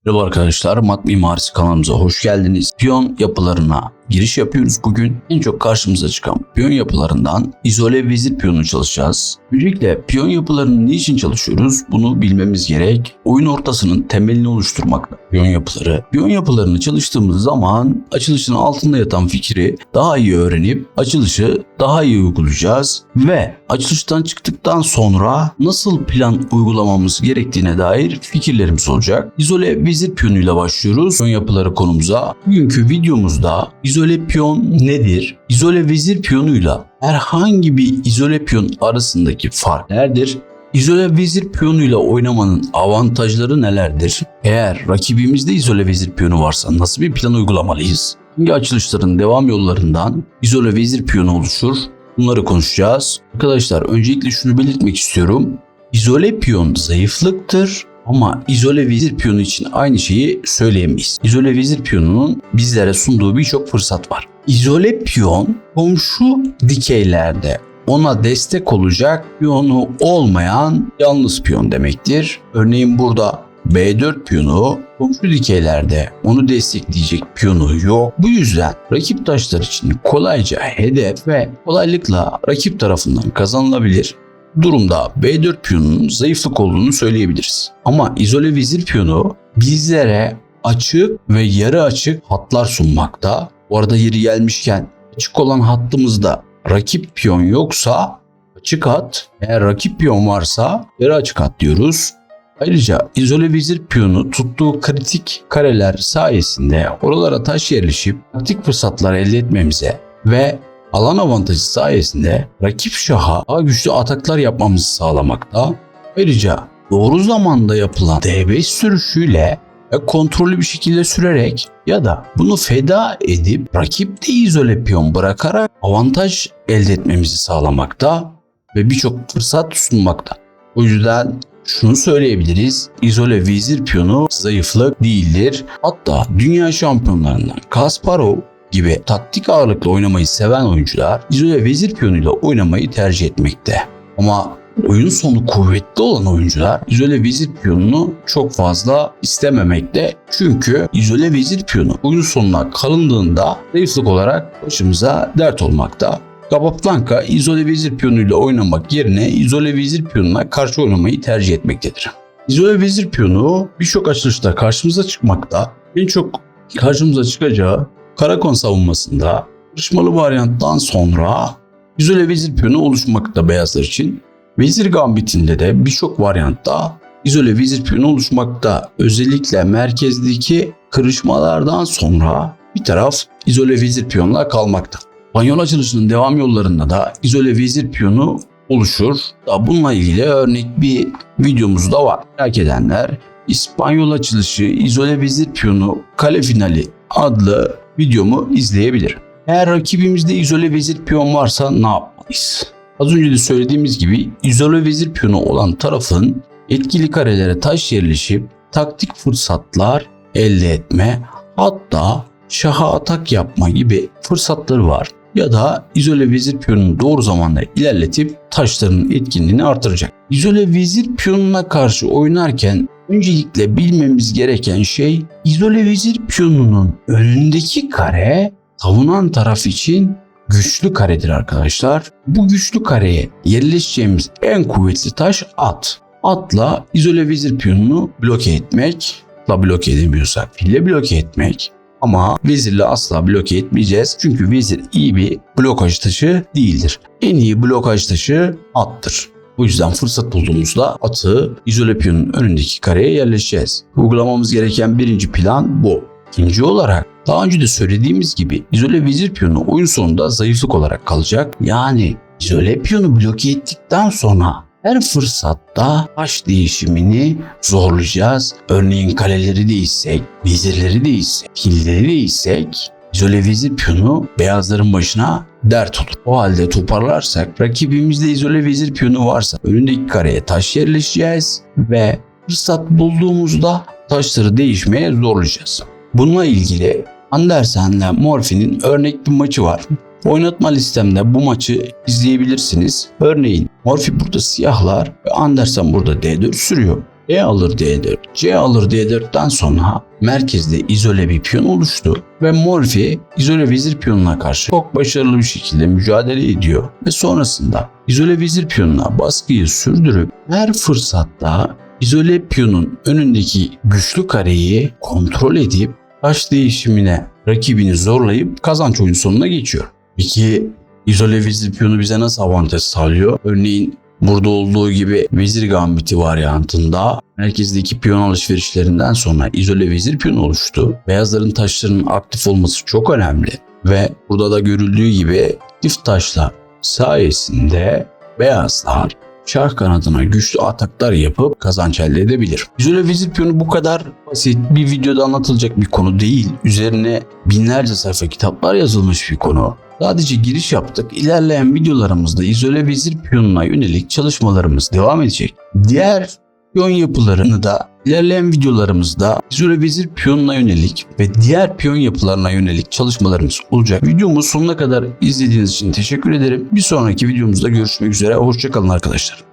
Merhaba arkadaşlar, Mat Mimarisi kanalımıza hoş geldiniz. Piyon yapılarına giriş yapıyoruz bugün. En çok karşımıza çıkan piyon yapılarından izole vezir piyonu çalışacağız. Öncelikle piyon yapılarını niçin çalışıyoruz? Bunu bilmemiz gerek. Oyun ortasının temelini oluşturmakta piyon yapıları. Piyon yapılarını çalıştığımız zaman açılışın altında yatan fikri daha iyi öğrenip açılışı daha iyi uygulayacağız ve açılıştan çıktıktan sonra nasıl plan uygulamamız gerektiğine dair fikirlerimiz olacak. İzole vezir piyonuyla başlıyoruz piyon yapıları konumuza. Bugünkü videomuzda izole piyon nedir? İzole vezir piyonuyla herhangi bir izole piyon arasındaki fark nelerdir? İzole vezir piyonuyla oynamanın avantajları nelerdir? Eğer rakibimizde izole vezir piyonu varsa nasıl bir plan uygulamalıyız? Hangi açılışların devam yollarından izole vezir piyonu oluşur? Bunları konuşacağız. Arkadaşlar öncelikle şunu belirtmek istiyorum. İzole piyon zayıflıktır. Ama izole vezir piyonu için aynı şeyi söyleyemeyiz. İzole vezir piyonunun bizlere sunduğu birçok fırsat var. İzole piyon komşu dikeylerde ona destek olacak piyonu olmayan yalnız piyon demektir. Örneğin burada B4 piyonu komşu dikeylerde onu destekleyecek piyonu yok. Bu yüzden rakip taşlar için kolayca hedef ve kolaylıkla rakip tarafından kazanılabilir. Durumda B4 piyonunun zayıflık olduğunu söyleyebiliriz. Ama izole vezir piyonu bizlere açık ve yarı açık hatlar sunmakta. Bu arada yeri gelmişken açık olan hattımızda rakip piyon yoksa açık hat, eğer rakip piyon varsa yarı açık hat diyoruz. Ayrıca izole vezir piyonu tuttuğu kritik kareler sayesinde oralara taş yerleşip taktik fırsatlar elde etmemize ve alan avantajı sayesinde rakip şaha daha güçlü ataklar yapmamızı sağlamakta. Ayrıca doğru zamanda yapılan D5 sürüşüyle ve kontrollü bir şekilde sürerek ya da bunu feda edip rakipte izole piyon bırakarak avantaj elde etmemizi sağlamakta ve birçok fırsat sunmakta. O yüzden şunu söyleyebiliriz. İzole vezir piyonu zayıflık değildir. Hatta dünya şampiyonlarından Kasparov gibi taktik ağırlıklı oynamayı seven oyuncular izole vezir piyonuyla oynamayı tercih etmekte. Ama oyun sonu kuvvetli olan oyuncular izole vezir piyonunu çok fazla istememekte. Çünkü izole vezir piyonu oyun sonuna kalındığında zayıflık olarak başımıza dert olmakta. Capablanca izole vezir piyonuyla oynamak yerine izole vezir piyonuna karşı oynamayı tercih etmektedir. İzole vezir piyonu birçok açılışta karşımıza çıkmakta. En çok karşımıza çıkacağı Karakon savunmasında kırışmalı varyanttan sonra izole vezir piyonu oluşmakta beyazlar için. Vezir gambitinde de birçok varyantta izole vezir piyonu oluşmakta. Özellikle merkezdeki kırışmalardan sonra bir taraf izole vezir piyonla kalmakta. İspanyol açılışının devam yollarında da izole vezir piyonu oluşur. Bununla ilgili örnek bir videomuz da var. Merak edenler İspanyol açılışı izole vezir piyonu kale finali adlı videomu izleyebilir. Eğer rakibimizde izole vezir piyon varsa ne yapmalıyız? Az önce de söylediğimiz gibi izole vezir piyonu olan tarafın etkili karelere taş yerleşip taktik fırsatlar elde etme, hatta şaha atak yapma gibi fırsatları var. Ya da izole vezir piyonunu doğru zamanda ilerletip taşların etkinliğini artıracak. İzole vezir piyonuna karşı oynarken öncelikle bilmemiz gereken şey izole vezir piyonunun önündeki kare savunan taraf için güçlü karedir arkadaşlar. Bu güçlü kareye yerleşeceğimiz en kuvvetli taş at. Atla izole vezir piyonunu bloke etmek, bloke edemiyorsak fille bloke etmek. Ama vezirle asla bloke etmeyeceğiz. Çünkü vezir iyi bir blokaj taşı değildir. En iyi blokaj taşı attır. Bu yüzden fırsat bulduğumuzda atı izole piyonun önündeki kareye yerleşeceğiz. Uygulamamız gereken birinci plan bu. İkinci olarak daha önce de söylediğimiz gibi izole vezir piyonu oyun sonunda zayıflık olarak kalacak. Yani izole piyonu bloke ettikten sonra her fırsatta taş değişimini zorlayacağız. Örneğin kaleleri değişsek, vezirleri değişsek, filleri değişsek izole vezir piyonu beyazların başına dert olur. O halde toparlarsak rakibimizde izole vezir piyonu varsa önündeki kareye taş yerleşeceğiz ve fırsat bulduğumuzda taşları değişmeye zorlayacağız. Bununla ilgili Andersen'le Morphy'nin örnek bir maçı var. Oynatma listemde bu maçı izleyebilirsiniz. Örneğin Morphy burada siyahlar ve Andersen burada D4 sürüyor. E alır D4, C alır D4'ten sonra merkezde izole bir piyon oluştu ve Morphy izole vezir piyonuna karşı çok başarılı bir şekilde mücadele ediyor ve sonrasında izole vezir piyonuna baskıyı sürdürüp her fırsatta izole piyonun önündeki güçlü kareyi kontrol edip taş değişimine rakibini zorlayıp kazanç oyun sonuna geçiyor. Peki izole vezir piyonu bize nasıl avantaj sağlıyor? Örneğin burada olduğu gibi vezir gambiti varyantında merkezdeki piyon alışverişlerinden sonra izole vezir piyonu oluştu. Beyazların taşlarının aktif olması çok önemli ve burada da görüldüğü gibi çift taşlar sayesinde beyazlar şah kanadına güçlü ataklar yapıp kazanç elde edebilir. İzole vezir piyonu bu kadar basit bir videoda anlatılacak bir konu değil. Üzerine binlerce sayfa kitaplar yazılmış bir konu. Sadece giriş yaptık. İlerleyen videolarımızda izole vezir piyonuna yönelik çalışmalarımız devam edecek. Diğer piyon yapılarını da ilerleyen videolarımızda izole vezir piyonuna yönelik ve diğer piyon yapılarına yönelik çalışmalarımız olacak. Videomu sonuna kadar izlediğiniz için teşekkür ederim. Bir sonraki videomuzda görüşmek üzere. Hoşça kalın arkadaşlar.